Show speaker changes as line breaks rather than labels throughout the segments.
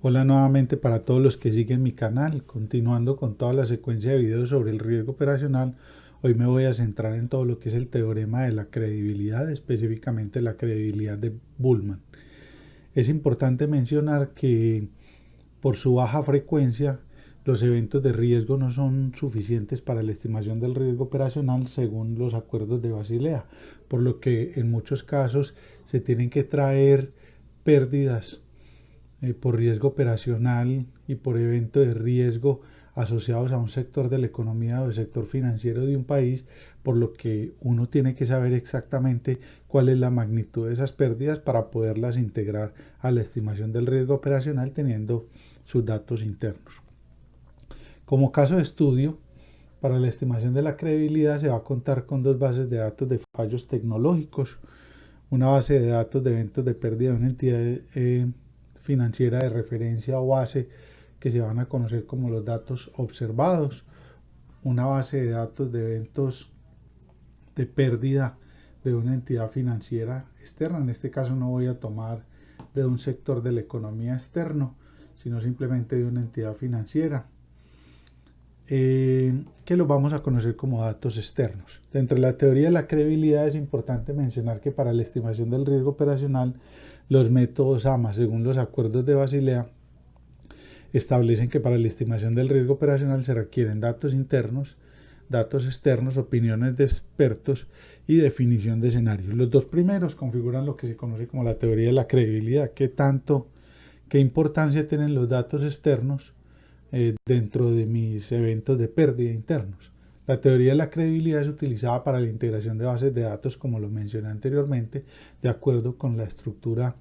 Hola nuevamente para todos los que siguen mi canal, continuando con toda la secuencia de videos sobre el riesgo operacional. Hoy me voy a centrar en todo lo que es el teorema de la credibilidad, específicamente la credibilidad de Bullmann. Es importante mencionar que por su baja frecuencia, los eventos de riesgo no son suficientes para la estimación del riesgo operacional según los acuerdos de Basilea, por lo que en muchos casos se tienen que traer pérdidas por riesgo operacional y por evento de riesgo asociados a un sector de la economía o el sector financiero de un país, por lo que uno tiene que saber exactamente cuál es la magnitud de esas pérdidas para poderlas integrar a la estimación del riesgo operacional teniendo sus datos internos. Como caso de estudio, para la estimación de la credibilidad se va a contar con dos bases de datos de fallos tecnológicos, una base de datos de eventos de pérdida de una entidad financiera de referencia o base que se van a conocer como los datos observados, una base de datos de eventos de pérdida de una entidad financiera externa. En este caso no voy a tomar de un sector de la economía externo, sino simplemente de una entidad financiera, que los vamos a conocer como datos externos. Dentro de la teoría de la credibilidad es importante mencionar que para la estimación del riesgo operacional, los métodos AMA, según los acuerdos de Basilea, establecen que para la estimación del riesgo operacional se requieren datos internos, datos externos, opiniones de expertos y definición de escenarios. Los dos primeros configuran lo que se conoce como la teoría de la credibilidad. ¿Qué importancia tienen los datos externos dentro de mis eventos de pérdida internos? La teoría de la credibilidad es utilizada para la integración de bases de datos, como lo mencioné anteriormente, de acuerdo con la estructura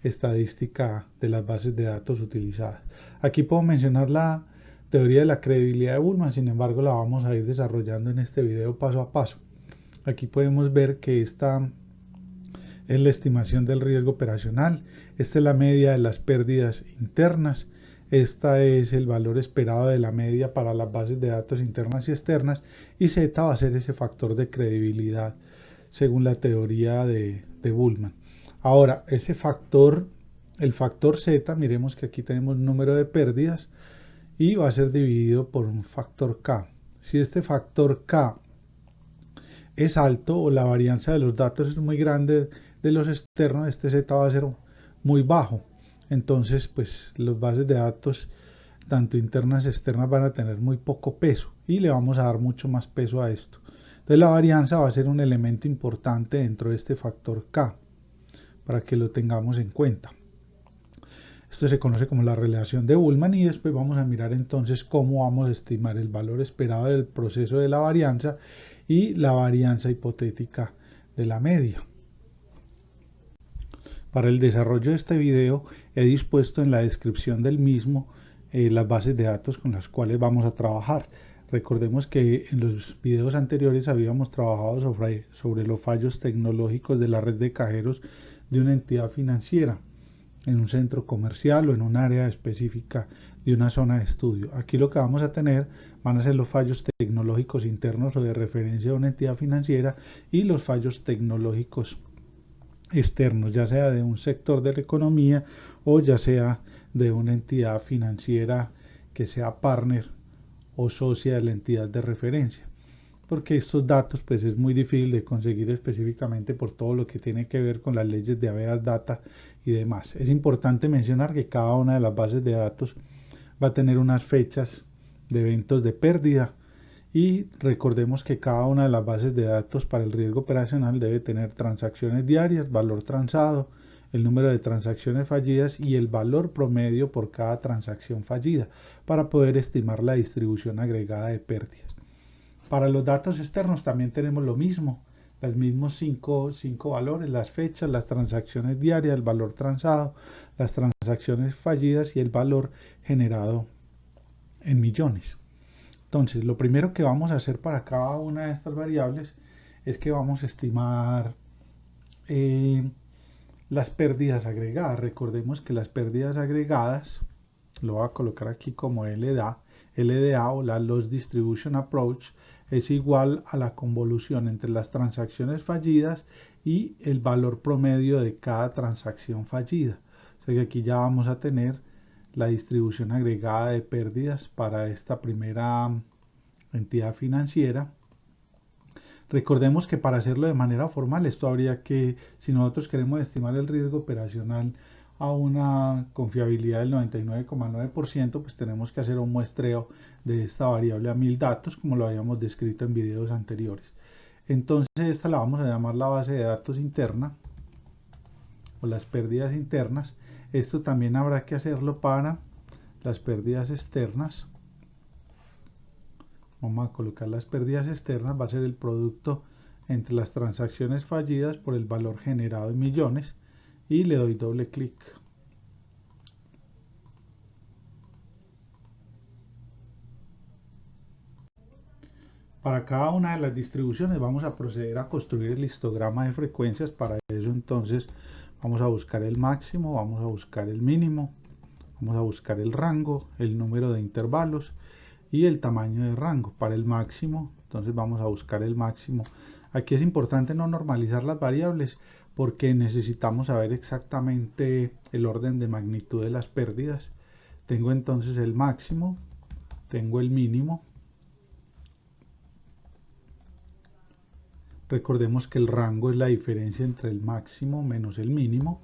estadística de las bases de datos utilizadas. Aquí puedo mencionar la teoría de la credibilidad de Bullmann, sin embargo la vamos a ir desarrollando en este video paso a paso. Aquí podemos ver que esta es la estimación del riesgo operacional, esta es la media de las pérdidas internas, esta es el valor esperado de la media para las bases de datos internas y externas, y Z va a ser ese factor de credibilidad según la teoría de Bullmann. Ahora, ese factor, el factor Z, miremos que aquí tenemos número de pérdidas y va a ser dividido por un factor K. Si este factor K es alto o la varianza de los datos es muy grande de los externos, este Z va a ser muy bajo. Entonces, pues las bases de datos, tanto internas y externas, van a tener muy poco peso y le vamos a dar mucho más peso a esto. Entonces, la varianza va a ser un elemento importante dentro de este factor K, para que lo tengamos en cuenta. Esto se conoce como la relación de Bullmann y después vamos a mirar entonces cómo vamos a estimar el valor esperado del proceso de la varianza y la varianza hipotética de la media. Para el desarrollo de este video he dispuesto en la descripción del mismo las bases de datos con las cuales vamos a trabajar. Recordemos que en los videos anteriores habíamos trabajado sobre los fallos tecnológicos de la red de cajeros de una entidad financiera en un centro comercial o en un área específica de una zona de estudio. Aquí lo que vamos a tener van a ser los fallos tecnológicos internos o de referencia a una entidad financiera y los fallos tecnológicos externos, ya sea de un sector de la economía o ya sea de una entidad financiera que sea partner o socia de la entidad de referencia, porque estos datos pues es muy difícil de conseguir específicamente por todo lo que tiene que ver con las leyes de habeas data y demás. Es importante mencionar que cada una de las bases de datos va a tener unas fechas de eventos de pérdida y recordemos que cada una de las bases de datos para el riesgo operacional debe tener transacciones diarias, valor transado, el número de transacciones fallidas y el valor promedio por cada transacción fallida para poder estimar la distribución agregada de pérdidas. Para los datos externos también tenemos lo mismo, los mismos cinco valores, las fechas, las transacciones diarias, el valor transado, las transacciones fallidas y el valor generado en millones. Entonces, lo primero que vamos a hacer para cada una de estas variables es que vamos a estimar las pérdidas agregadas. Recordemos que las pérdidas agregadas, lo voy a colocar aquí como LDA o la Loss Distribution Approach, es igual a la convolución entre las transacciones fallidas y el valor promedio de cada transacción fallida. O sea que aquí ya vamos a tener la distribución agregada de pérdidas para esta primera entidad financiera. Recordemos que para hacerlo de manera formal, esto habría que, si nosotros queremos estimar el riesgo operacional a una confiabilidad del 99,9%, pues tenemos que hacer un muestreo de esta variable a 1000 datos, como lo habíamos descrito en videos anteriores. Entonces esta la vamos a llamar la base de datos interna o las pérdidas internas. Esto también habrá que hacerlo para las pérdidas externas. Vamos a colocar las pérdidas externas, va a ser el producto entre las transacciones fallidas por el valor generado en millones, y le doy doble clic. Para cada una de las distribuciones vamos a proceder a construir el histograma de frecuencias. Para eso entonces vamos a buscar el máximo, vamos a buscar el mínimo, vamos a buscar el rango, el número de intervalos y el tamaño de rango. Para el máximo, entonces vamos a buscar el máximo. Aquí es importante no normalizar las variables porque necesitamos saber exactamente el orden de magnitud de las pérdidas. Tengo entonces el máximo, tengo el mínimo. Recordemos que el rango es la diferencia entre el máximo menos el mínimo.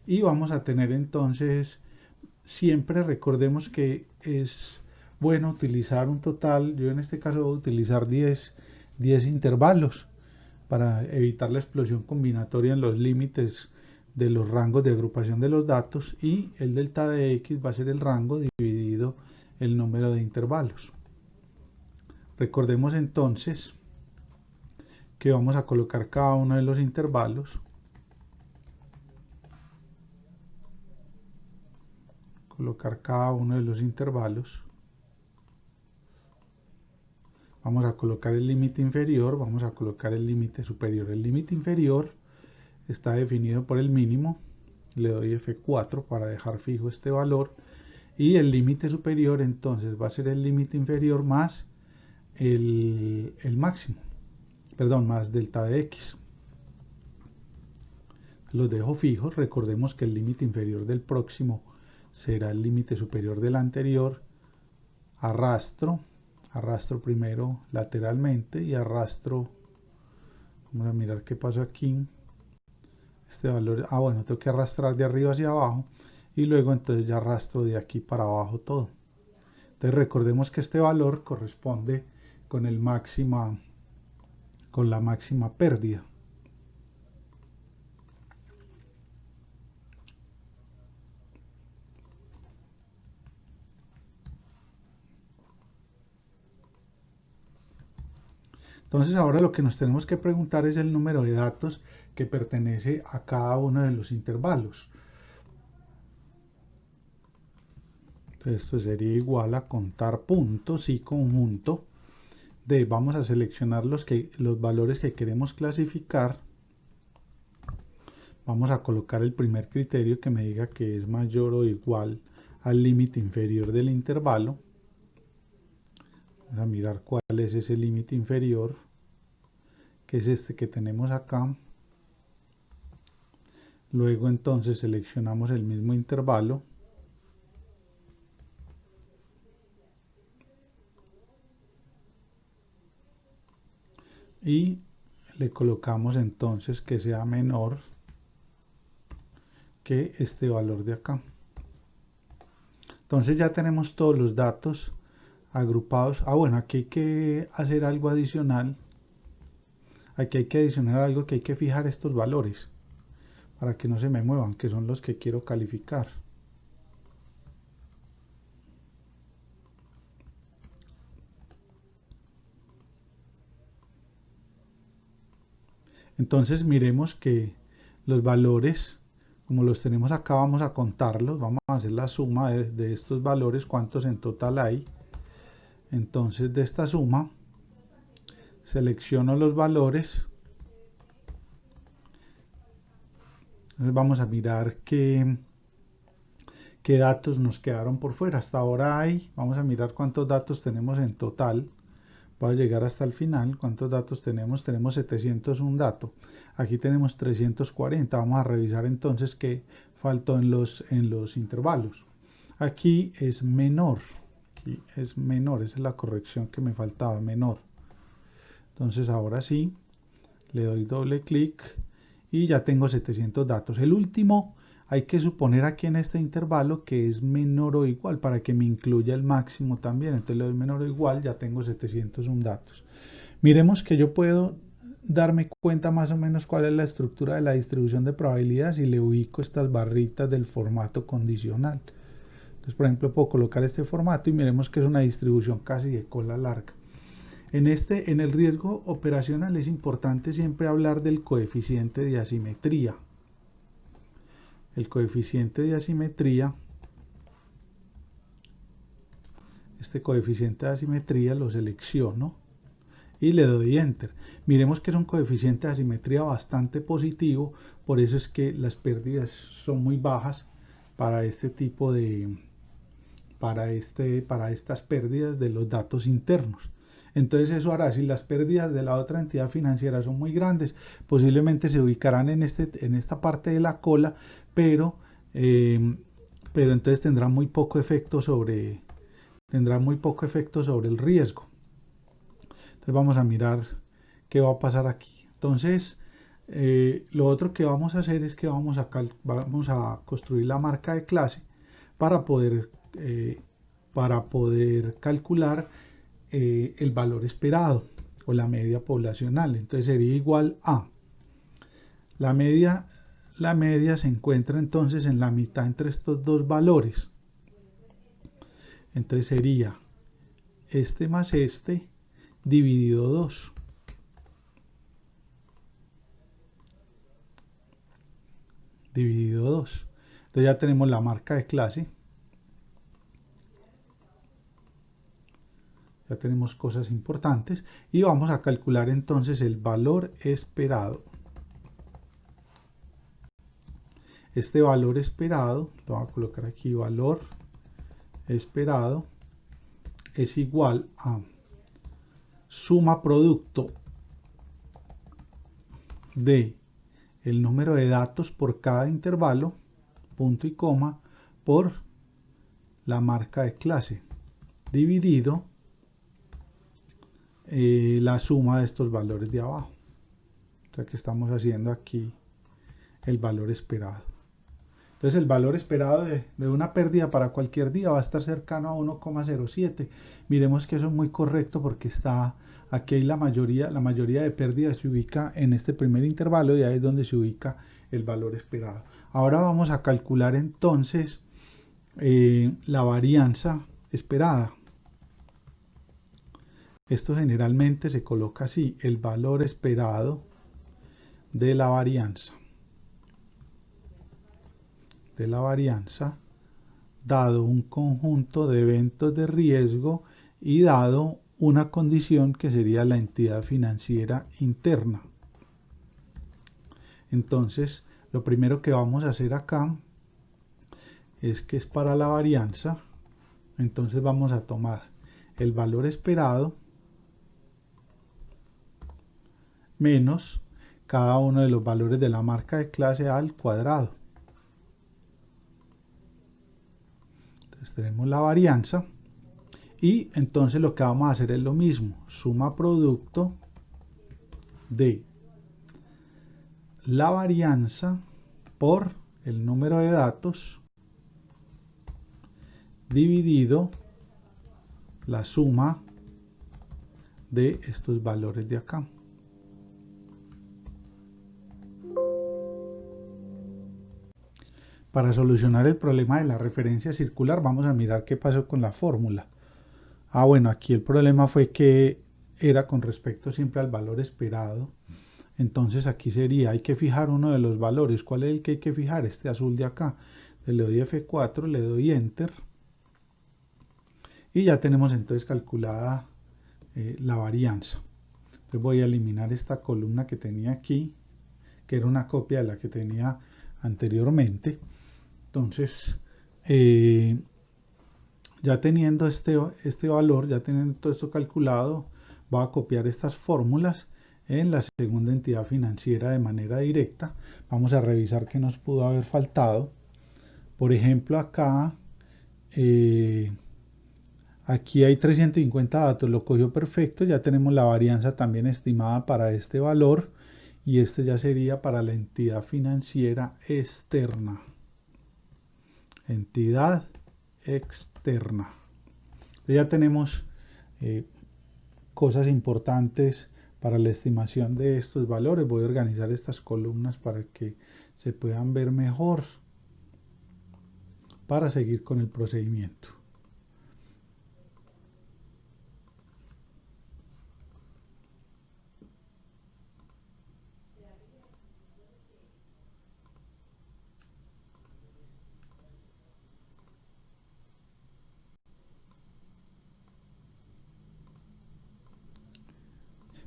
Y vamos a tener entonces, siempre recordemos que es bueno utilizar un total, yo en este caso voy a utilizar 10 intervalos para evitar la explosión combinatoria en los límites de los rangos de agrupación de los datos, y el delta de x va a ser el rango dividido el número de intervalos. Recordemos entonces que vamos a colocar cada uno de los intervalos. Vamos a colocar el límite inferior, vamos a colocar el límite superior. El límite inferior está definido por el mínimo, le doy F4 para dejar fijo este valor, y el límite superior entonces va a ser el límite inferior más el máximo, más delta de x. Los dejo fijos. Recordemos que el límite inferior del próximo será el límite superior del anterior. Arrastro primero lateralmente y arrastro. Vamos a mirar qué pasó aquí. Este valor, bueno, tengo que arrastrar de arriba hacia abajo y luego entonces ya arrastro de aquí para abajo todo. Entonces recordemos que este valor corresponde con la máxima pérdida. Entonces ahora lo que nos tenemos que preguntar es el número de datos que pertenece a cada uno de los intervalos. Entonces esto sería igual a contar puntos y conjunto de, vamos a seleccionar los valores que queremos clasificar. Vamos a colocar el primer criterio que me diga que es mayor o igual al límite inferior del intervalo. Vamos a mirar cuál es ese límite inferior, que es este que tenemos acá. Luego entonces seleccionamos el mismo intervalo. Y le colocamos entonces que sea menor que este valor de acá. Entonces ya tenemos todos los datos agrupados. Bueno, aquí hay que hacer algo adicional. Aquí hay que adicionar algo, que hay que fijar estos valores para que no se me muevan, que son los que quiero calificar. Entonces miremos que los valores, como los tenemos acá, vamos a contarlos, vamos a hacer la suma de estos valores, cuántos en total hay. Entonces de esta suma selecciono los valores. Entonces vamos a mirar qué datos nos quedaron por fuera. Hasta ahora vamos a mirar cuántos datos tenemos en total. Voy a llegar hasta el final. ¿Cuántos datos tenemos? Tenemos 701 datos. Aquí tenemos 340. Vamos a revisar entonces qué faltó en los intervalos. Aquí es menor. Aquí es menor. Esa es la corrección que me faltaba, menor. Entonces ahora sí, le doy doble clic y ya tengo 700 datos. El último hay que suponer aquí en este intervalo que es menor o igual para que me incluya el máximo también. Entonces le doy menor o igual, ya tengo 701 datos. Miremos que yo puedo darme cuenta más o menos cuál es la estructura de la distribución de probabilidades y le ubico estas barritas del formato condicional. Entonces, por ejemplo, puedo colocar este formato y miremos que es una distribución casi de cola larga. En el riesgo operacional es importante siempre hablar del coeficiente de asimetría. El coeficiente de asimetría, este coeficiente de asimetría lo selecciono y le doy Enter. Miremos que es un coeficiente de asimetría bastante positivo, por eso es que las pérdidas son muy bajas para este tipo de, para estas pérdidas de los datos internos. Entonces eso hará, si las pérdidas de la otra entidad financiera son muy grandes, posiblemente se ubicarán en esta parte de la cola, pero entonces tendrá muy poco efecto sobre el riesgo. Entonces vamos a mirar qué va a pasar aquí. Entonces lo otro que vamos a hacer es que vamos a construir la marca de clase para poder calcular el valor esperado o la media poblacional. Entonces sería igual a la media se encuentra entonces en la mitad entre estos dos valores. Entonces sería este más este dividido 2. Dividido 2. Entonces ya tenemos la marca de clase. Ya tenemos cosas importantes y vamos a calcular entonces el valor esperado. Este valor esperado, lo voy a colocar aquí, valor esperado es igual a suma producto de el número de datos por cada intervalo, punto y coma, por la marca de clase, dividido la suma de estos valores de abajo. O sea que estamos haciendo aquí el valor esperado. Entonces el valor esperado de una pérdida para cualquier día va a estar cercano a 1,07. Miremos que eso es muy correcto porque está aquí la mayoría de pérdidas se ubica en este primer intervalo y ahí es donde se ubica el valor esperado. Ahora vamos a calcular entonces la varianza esperada. Esto generalmente se coloca así, el valor esperado de la varianza. Dado un conjunto de eventos de riesgo y dado una condición que sería la entidad financiera interna. Entonces, lo primero que vamos a hacer acá es que es para la varianza. Entonces vamos a tomar el valor esperado menos cada uno de los valores de la marca de clase al cuadrado. Entonces tenemos la varianza y entonces lo que vamos a hacer es lo mismo, suma producto de la varianza por el número de datos dividido la suma de estos valores de acá. Para solucionar el problema de la referencia circular vamos a mirar qué pasó con la fórmula. Bueno, aquí el problema fue que era con respecto siempre al valor esperado. Entonces aquí sería, hay que fijar uno de los valores. ¿Cuál es el que hay que fijar? Este azul de acá. Le doy F4, le doy Enter. Y ya tenemos entonces calculada la varianza. Entonces voy a eliminar esta columna que tenía aquí, que era una copia de la que tenía anteriormente. Entonces, ya teniendo este valor, ya teniendo todo esto calculado, Voy a copiar estas fórmulas en la segunda entidad financiera de manera directa. Vamos a revisar qué nos pudo haber faltado. Por ejemplo, acá, aquí hay 350 datos, lo cogió perfecto. Ya tenemos la varianza también estimada para este valor. Y este ya sería para la entidad financiera externa. Entidad externa. Ya tenemos cosas importantes para la estimación de estos valores. Voy a organizar estas columnas para que se puedan ver mejor para seguir con el procedimiento.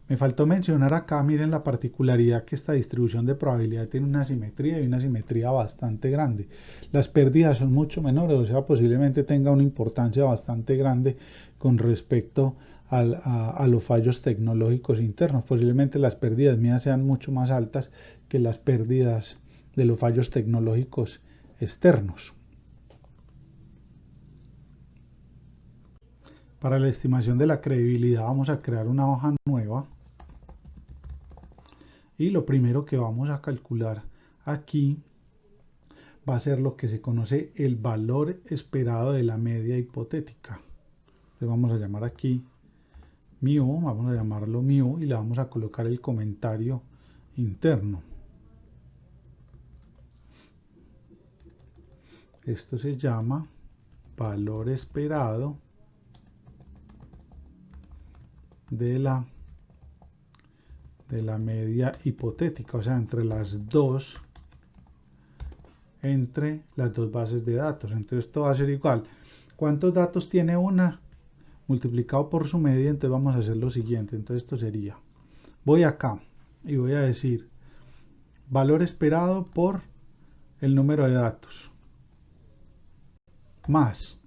Me faltó mencionar acá, miren la particularidad que esta distribución de probabilidad tiene una simetría y una simetría bastante grande. Las pérdidas son mucho menores, o sea, posiblemente tenga una importancia bastante grande con respecto a los fallos tecnológicos internos. Posiblemente las pérdidas mías sean mucho más altas que las pérdidas de los fallos tecnológicos externos. Para la estimación de la credibilidad vamos a crear una hoja nueva. Y lo primero que vamos a calcular aquí va a ser lo que se conoce el valor esperado de la media hipotética. Entonces vamos a llamar aquí mu, vamos a llamarlo mu y le vamos a colocar el comentario interno. Esto se llama valor esperado de la media hipotética, o sea, entre las dos bases de datos. Entonces esto va a ser igual. ¿Cuántos datos tiene una? Multiplicado por su media. Entonces vamos a hacer lo siguiente. Entonces esto sería, voy acá y voy a decir valor esperado por el número de datos, más,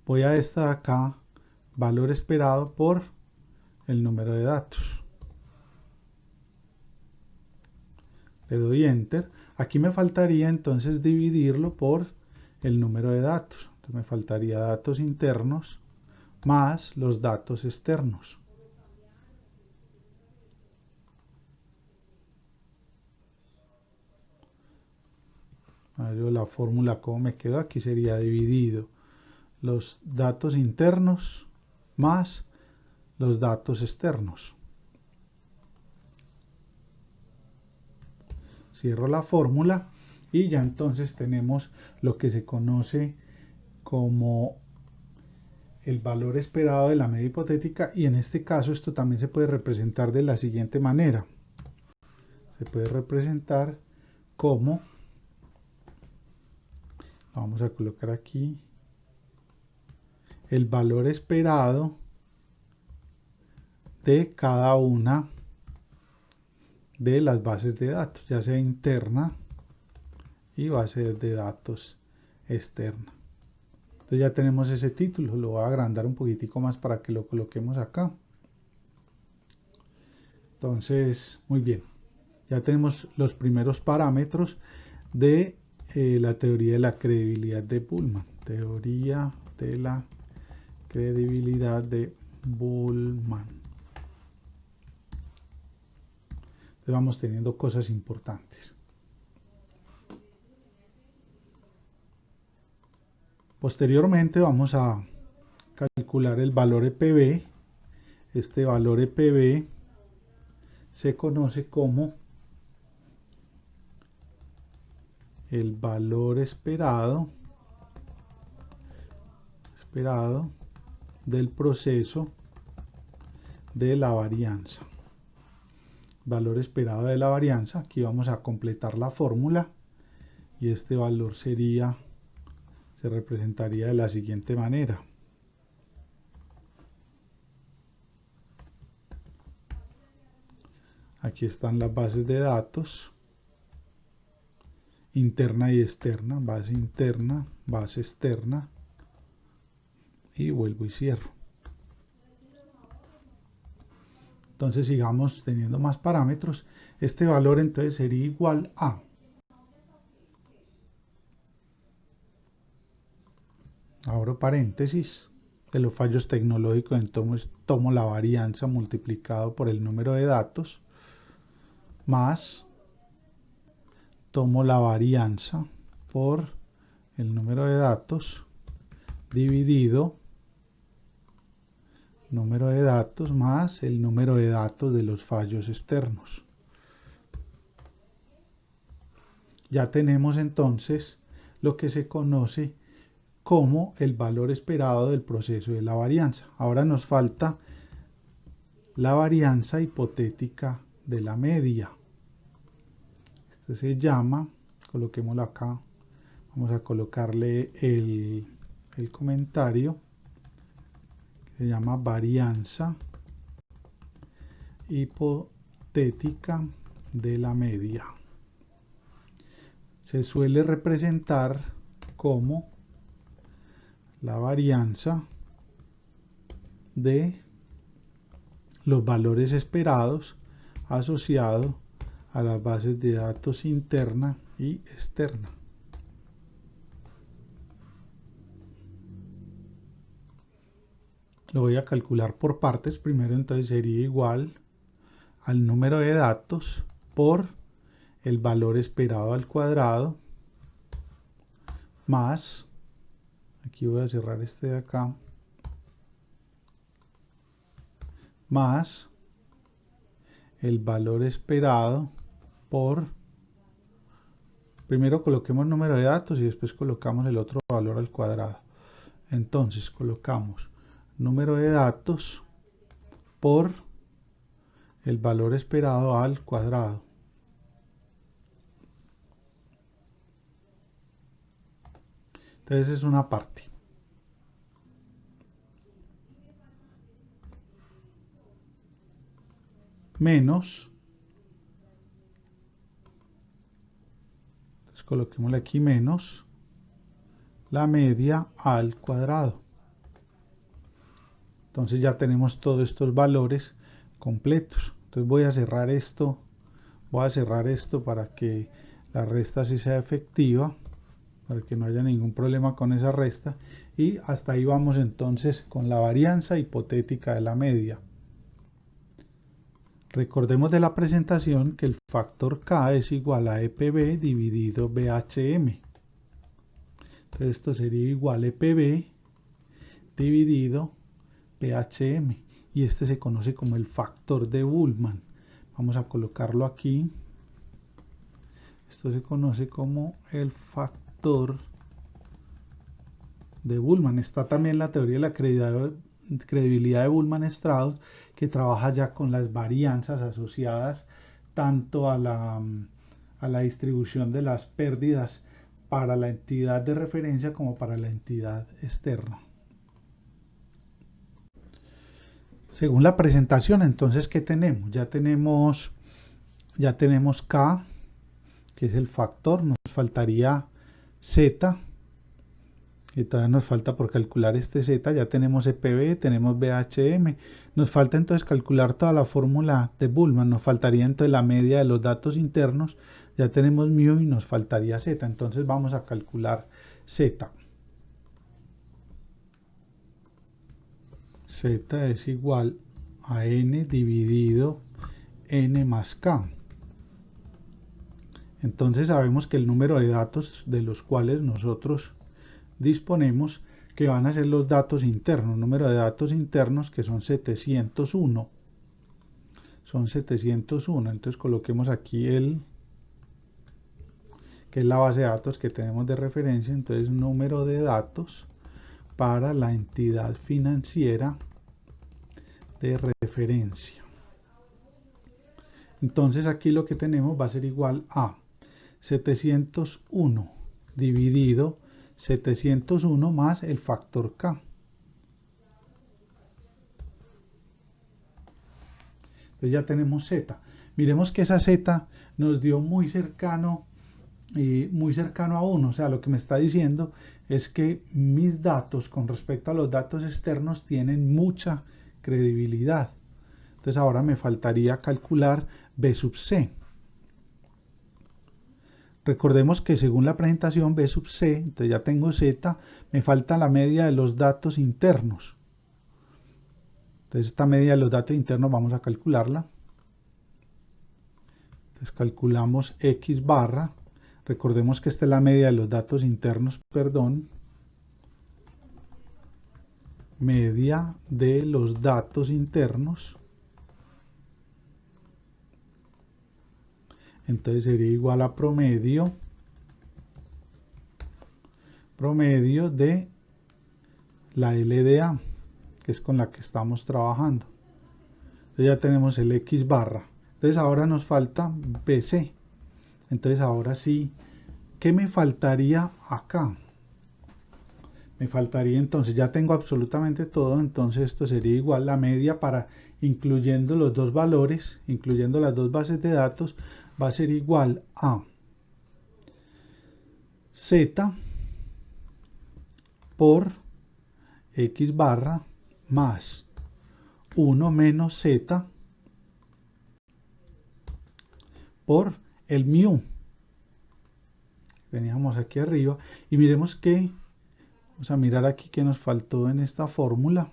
voy a esta de acá, valor esperado por el número de datos. Le doy enter. Aquí me faltaría entonces dividirlo por el número de datos. Entonces me faltaría datos internos más los datos externos. La fórmula como me quedó aquí sería dividido los datos internos más los datos externos. Cierro la fórmula y ya entonces tenemos lo que se conoce como el valor esperado de la media hipotética, y en este caso esto también se puede representar de la siguiente manera. Se puede representar como, vamos a colocar aquí, el valor esperado de cada una de las bases de datos, ya sea interna y base de datos externa. Entonces ya tenemos ese título, lo voy a agrandar un poquitico más para que lo coloquemos acá. Entonces, muy bien, ya tenemos los primeros parámetros de la teoría de la credibilidad de Bullmann. Teoría de la credibilidad de Bullmann. Entonces vamos teniendo cosas importantes. Posteriormente vamos a calcular el valor EPB. Este valor EPB se conoce como el valor esperado del proceso de la varianza. Valor esperado de la varianza. Aquí vamos a completar la fórmula y este valor se representaría de la siguiente manera. Aquí están las bases de datos, interna y externa, base interna, base externa, y vuelvo y cierro. Entonces sigamos teniendo más parámetros. Este valor entonces sería igual a, abro paréntesis, de los fallos tecnológicos, entonces tomo la varianza multiplicado por el número de datos, más tomo la varianza por el número de datos dividido número de datos más el número de datos de los fallos externos. Ya tenemos entonces lo que se conoce como el valor esperado del proceso de la varianza. Ahora nos falta la varianza hipotética de la media. Esto se llama, coloquémoslo acá, vamos a colocarle el comentario, que se llama varianza hipotética de la media. Se suele representar como la varianza de los valores esperados asociados a las bases de datos interna y externa. Lo voy a calcular por partes. Primero entonces sería igual al número de datos por el valor esperado al cuadrado más, aquí voy a cerrar este de acá, más el valor esperado por, primero coloquemos número de datos y después colocamos el otro valor al cuadrado. Entonces colocamos número de datos por el valor esperado al cuadrado. Entonces es una parte. Menos, entonces coloquémosle aquí menos la media al cuadrado. Entonces ya tenemos todos estos valores completos. Entonces voy a cerrar esto para que la resta sí sea efectiva, para que no haya ningún problema con esa resta, y hasta ahí vamos entonces con la varianza hipotética de la media. Recordemos de la presentación que el factor K es igual a EPB dividido BHM. Entonces esto sería igual a EPB dividido BHM, y este se conoce como el factor de Bullmann. Vamos a colocarlo aquí. Esto se conoce como el factor de Bullmann. Está también la teoría de la credibilidad de Bullmann-Strauss, que trabaja ya con las varianzas asociadas tanto a la distribución de las pérdidas para la entidad de referencia como para la entidad externa. Según la presentación, entonces, ¿qué tenemos? Ya tenemos K, que es el factor, nos faltaría Z, y todavía nos falta por calcular este Z. Ya tenemos EPB, tenemos BHM, nos falta entonces calcular toda la fórmula de Bullmann, nos faltaría entonces la media de los datos internos, ya tenemos mu y nos faltaría Z, entonces vamos a calcular Z. Z es igual a N dividido N más K. Entonces sabemos que el número de datos de los cuales nosotros disponemos, que van a ser los datos internos, número de datos internos, que son 701. Son 701. Entonces coloquemos aquí que es la base de datos que tenemos de referencia. Entonces número de datos para la entidad financiera de referencia. Entonces aquí lo que tenemos va a ser igual a 701 dividido 701 más el factor K. Entonces ya tenemos Z. Miremos que esa Z nos dio muy cercano a 1. O sea, lo que me está diciendo es que mis datos con respecto a los datos externos tienen mucha credibilidad. Entonces ahora me faltaría calcular B sub C. Recordemos que según la presentación B sub C, entonces ya tengo Z, me falta la media de los datos internos. Entonces esta media de los datos internos vamos a calcularla. Entonces calculamos X barra. Recordemos que esta es la media de los datos internos, perdón. Media de los datos internos. Entonces sería igual a promedio de la LDA, que es con la que estamos trabajando. Entonces ya tenemos el X barra. Entonces ahora nos falta BC. Entonces ahora sí, ¿qué me faltaría acá? Me faltaría entonces, ya tengo absolutamente todo, entonces esto sería igual la media para, incluyendo los dos valores, incluyendo las dos bases de datos, va a ser igual a Z por X barra más 1 menos Z por el mu. Teníamos aquí arriba y miremos que, vamos a mirar aquí que nos faltó en esta fórmula.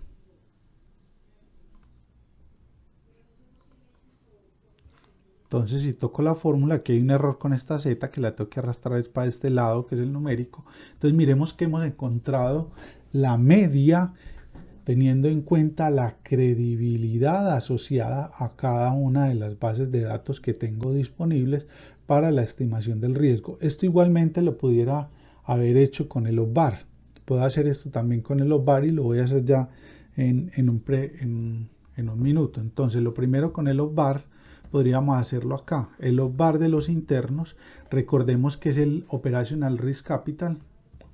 Entonces, si toco la fórmula, aquí hay un error con esta z que la tengo que arrastrar para este lado, que es el numérico. Entonces, miremos que hemos encontrado la media teniendo en cuenta la credibilidad asociada a cada una de las bases de datos que tengo disponibles para la estimación del riesgo. Esto igualmente lo pudiera haber hecho con el OBAR. Puedo hacer esto también con el OBAR y lo voy a hacer ya en un minuto. Entonces, lo primero con el OBAR podríamos hacerlo acá. El OBAR de los internos, recordemos que es el Operational Risk Capital,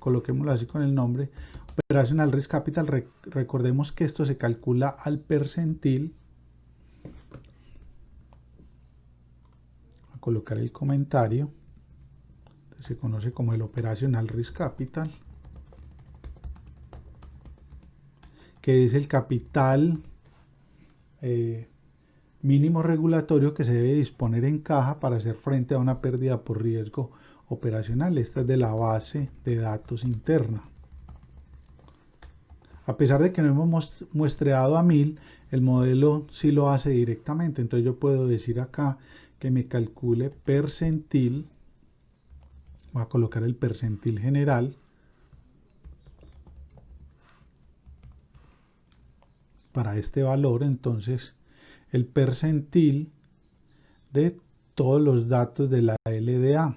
coloquémoslo así con el nombre. Operational Risk Capital, recordemos que esto se calcula al percentil. A colocar el comentario. Se conoce como el Operational Risk Capital, que es el capital mínimo regulatorio que se debe disponer en caja para hacer frente a una pérdida por riesgo operacional. Esta es de la base de datos interna. A pesar de que no hemos muestreado a 1000, el modelo sí lo hace directamente. Entonces yo puedo decir acá que me calcule percentil. Voy a colocar el percentil general. Para este valor, entonces, el percentil de todos los datos de la LDA.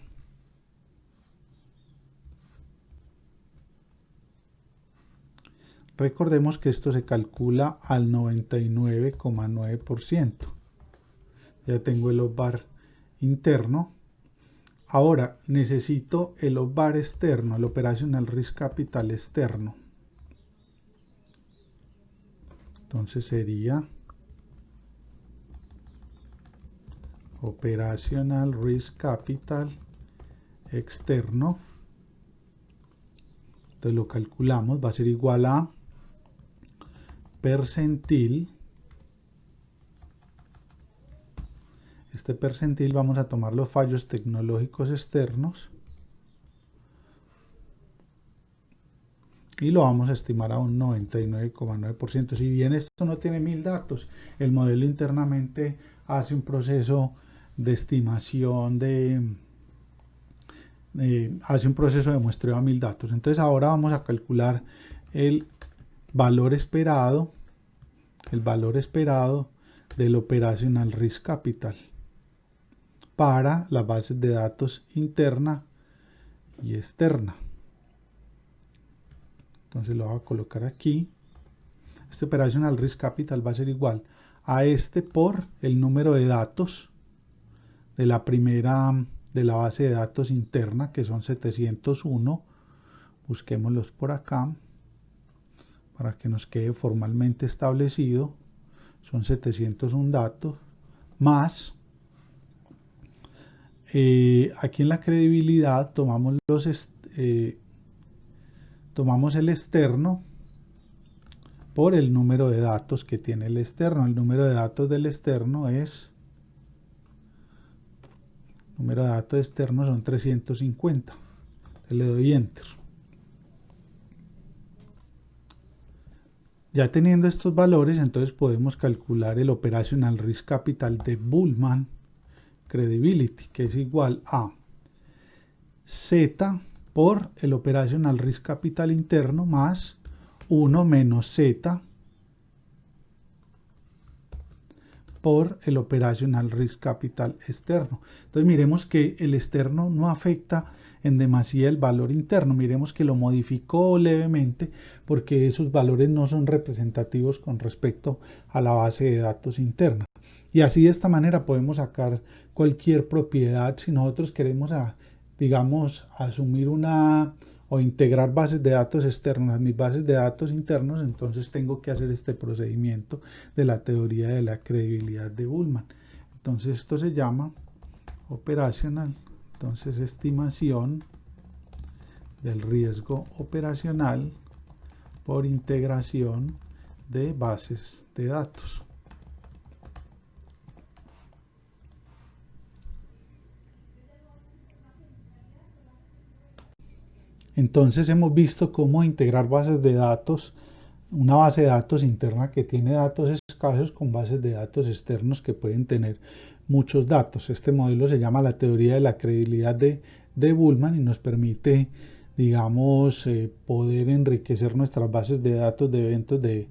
Recordemos que esto se calcula al 99,9%. Ya tengo el OBAR interno. Ahora necesito el OBAR externo, el Operational Risk Capital externo. Entonces sería Operational Risk Capital externo. Entonces lo calculamos, va a ser igual a percentil. Este percentil vamos a tomar los fallos tecnológicos externos y lo vamos a estimar a un 99,9%. Si bien esto no tiene 1000 datos, el modelo internamente hace un proceso de estimación hace un proceso de muestreo a 1000 datos. Entonces ahora vamos a calcular el valor esperado del Operational Risk Capital para las bases de datos interna y externa. Entonces lo voy a colocar aquí. Este Operational Risk Capital va a ser igual a este por el número de datos de la primera, de la base de datos interna, que son 701. Busquémoslos por acá para que nos quede formalmente establecido. Son 701 datos más aquí en la credibilidad tomamos tomamos el externo por el número de datos que tiene el externo. El número de datos del externo es, número de datos externos son 350. Entonces le doy Enter. Ya teniendo estos valores, entonces podemos calcular el Operational Risk Capital de Bullman Credibility, que es igual a Z por el Operational Risk Capital interno más 1 menos Z por el Operational Risk Capital externo. Entonces miremos que el externo no afecta en demasía el valor interno. Miremos que lo modificó levemente porque esos valores no son representativos con respecto a la base de datos interna. Y así de esta manera podemos sacar cualquier propiedad si nosotros queremos, digamos, asumir o integrar bases de datos externas a mis bases de datos internos. Entonces tengo que hacer este procedimiento de la teoría de la credibilidad de Bullman. Entonces esto se llama operacional. Entonces, estimación del riesgo operacional por integración de bases de datos. Entonces hemos visto cómo integrar bases de datos, una base de datos interna que tiene datos escasos con bases de datos externos que pueden tener muchos datos. Este modelo se llama la teoría de la credibilidad de Bullman y nos permite, digamos, poder enriquecer nuestras bases de datos de eventos de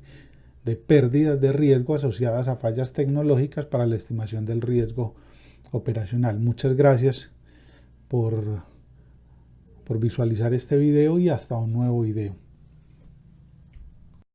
pérdidas de riesgo asociadas a fallas tecnológicas para la estimación del riesgo operacional. Muchas gracias por visualizar este video y hasta un nuevo video.